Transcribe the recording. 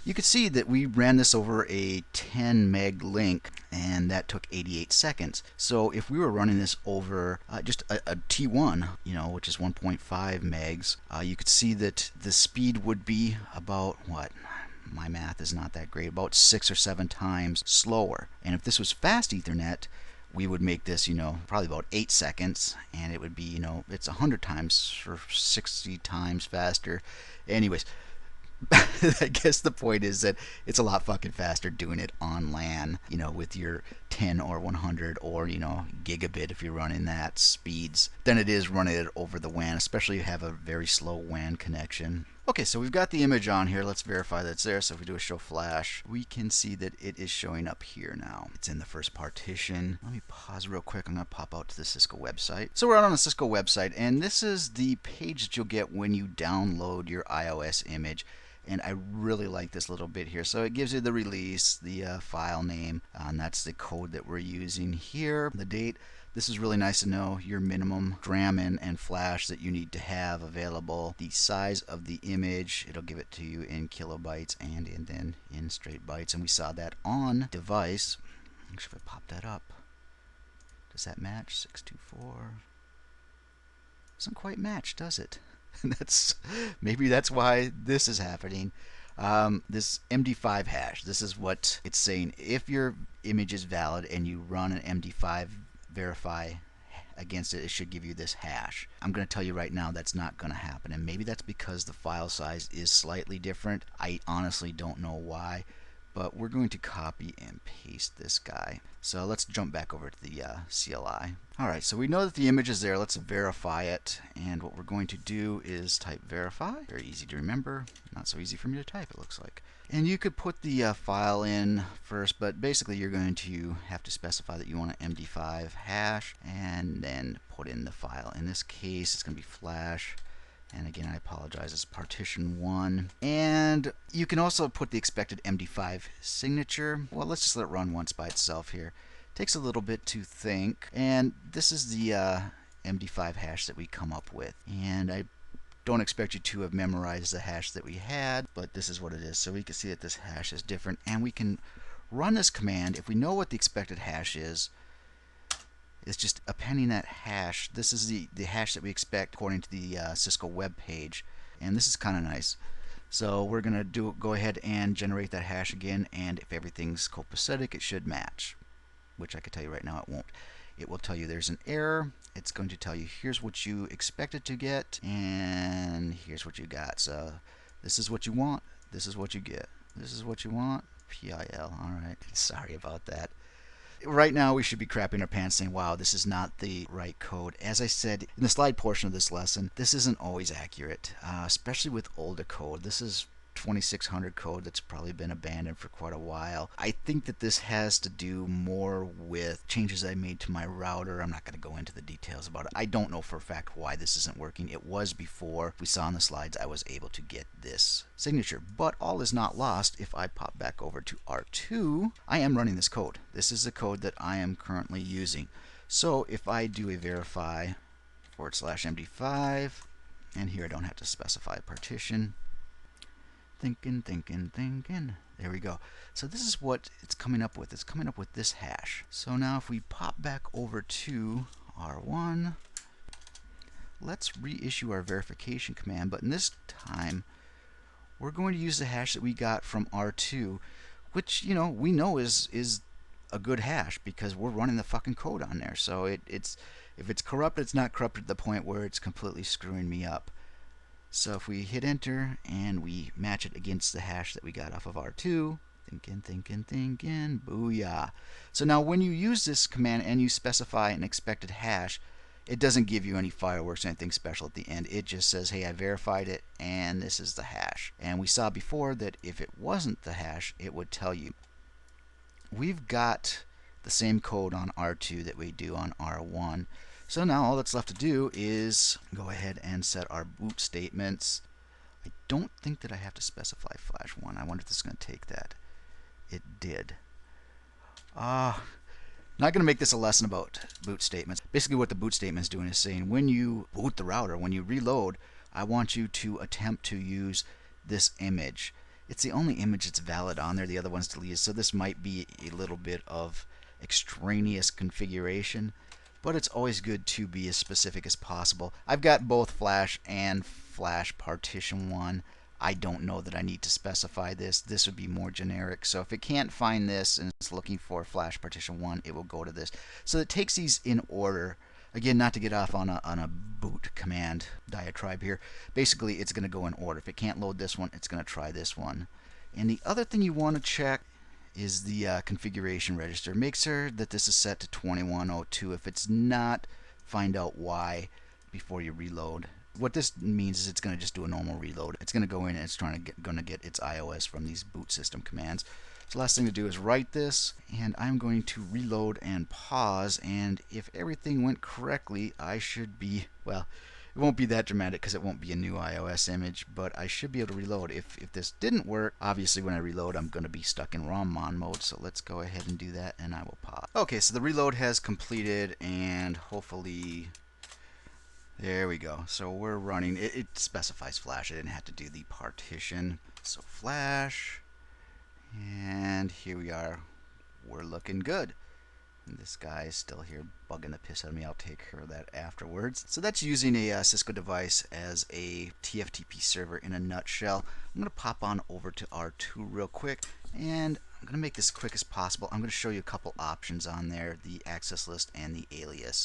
You could see that we ran this over a 10 meg link, and that took 88 seconds. So if we were running this over just a T1, which is 1.5 megs, you could see that the speed would be about what? My math is not that great, about 6 or 7 times slower. And if this was fast Ethernet, we would make this, probably about 8 seconds, and it would be, it's 100 times or 60 times faster. Anyways, I guess the point is that it's a lot fucking faster doing it on LAN, with your 10 or 100 or, gigabit if you're running that speeds, than it is running it over the WAN, especially if you have a very slow WAN connection. Okay, so we've got the image on here. Let's verify that it's there. So if we do a show flash, we can see that it is showing up here now. It's in the first partition. Let me pause real quick. I'm going to pop out to the Cisco website. So we're out on the Cisco website, and this is the page that you'll get when you download your iOS image. And I really like this little bit here. So it gives you the release, the file name, and that's the code that we're using here, the date. This is really nice to know your minimum RAM and flash that you need to have available, the size of the image. It'll give it to you in kilobytes and then in straight bytes. And we saw that on device. Actually, if I pop that up, does that match? 624. Doesn't quite match, does it? Maybe that's why this is happening. This MD5 hash, this is what it's saying. If your image is valid and you run an MD5 verify against it, it should give you this hash. I'm going to tell you right now that's not going to happen, and maybe that's because the file size is slightly different. I honestly don't know why, but we're going to copy and paste this guy. So let's jump back over to the CLI. Alright, so we know that the image is there. Let's verify it, and what we're going to do is type verify. Very easy to remember, not so easy for me to type, it looks like. And you could put the file in first, but basically you're going to have to specify that you want an MD5 hash and then put in the file. In this case, it's going to be flash. And again, I apologize, it's partition 1. And you can also put the expected MD5 signature. Well, let's just let it run once by itself here. Takes a little bit to think. And this is the MD5 hash that we come up with. And I don't expect you to have memorized the hash that we had, but this is what it is. So we can see that this hash is different. And we can run this command. If we know what the expected hash is, it's just appending that hash. This is the hash that we expect according to the Cisco web page, and this is kind of nice. So we're gonna go ahead and generate that hash again, and if everything's copacetic, it should match, which I can tell you right now it won't. It will tell you there's an error. It's going to tell you here's what you expected to get, and here's what you got. So this is what you want. This is what you get. This is what you want. PIL. All right. Sorry about that. Right now we should be crapping our pants saying, wow, this is not the right code. As I said in the slide portion of this lesson, this isn't always accurate, especially with older code. This is 2600 code that's probably been abandoned for quite a while. I think that this has to do more with changes I made to my router. I'm not going to go into the details about it. I don't know for a fact why this isn't working. It was before. We saw in the slides I was able to get this signature, but all is not lost. If I pop back over to R2, I am running this code. This is the code that I am currently using. So if I do a verify /MD5, and here I don't have to specify a partition. Thinking. There we go. So this is what it's coming up with. It's coming up with this hash. So now if we pop back over to R1, let's reissue our verification command, but in this time we're going to use the hash that we got from R2, which we know is a good hash because we're running the fucking code on there. So if it's corrupted, it's not corrupted to the point where it's completely screwing me up. So if we hit enter and we match it against the hash that we got off of R2, thinking, booyah. So now when you use this command and you specify an expected hash, it doesn't give you any fireworks or anything special at the end. It just says, hey, I verified it and this is the hash. And we saw before that if it wasn't the hash, it would tell you. We've got the same code on R2 that we do on R1. So now all that's left to do is go ahead and set our boot statements. I don't think that I have to specify flash 1. I wonder if this is going to take that. It did. Not going to make this a lesson about boot statements. Basically what the boot statement is doing is saying when you boot the router, when you reload, I want you to attempt to use this image. It's the only image that's valid on there. The other one's deleted, so this might be a little bit of extraneous configuration, but it's always good to be as specific as possible. I've got both Flash and Flash Partition 1. I don't know that I need to specify this. This would be more generic. So if it can't find this and it's looking for Flash Partition 1, it will go to this. So it takes these in order. Again, not to get off on a boot command diatribe here. Basically, it's going to go in order. If it can't load this one, it's going to try this one. And the other thing you want to check is the configuration register. Make sure that this is set to 2102. If it's not, find out why before you reload. What this means is it's going to just do a normal reload. It's going to go in and it's going to get its iOS from these boot system commands. So last thing to do is write this, and I'm going to reload and pause, and if everything went correctly, I should be, well, it won't be that dramatic because it won't be a new iOS image, but I should be able to reload. If this didn't work, obviously when I reload I'm going to be stuck in ROM-mon mode, so let's go ahead and do that, and I will pause. Okay, so the reload has completed, and hopefully, there we go. So we're running, it specifies Flash. I didn't have to do the partition. So Flash, and here we are. We're looking good. And this guy is still here bugging the piss out of me. I'll take care of that afterwards. So that's using a Cisco device as a TFTP server in a nutshell. I'm going to pop on over to R2 real quick, and I'm going to make this quick as possible. I'm going to show you a couple options on there, the access list and the alias.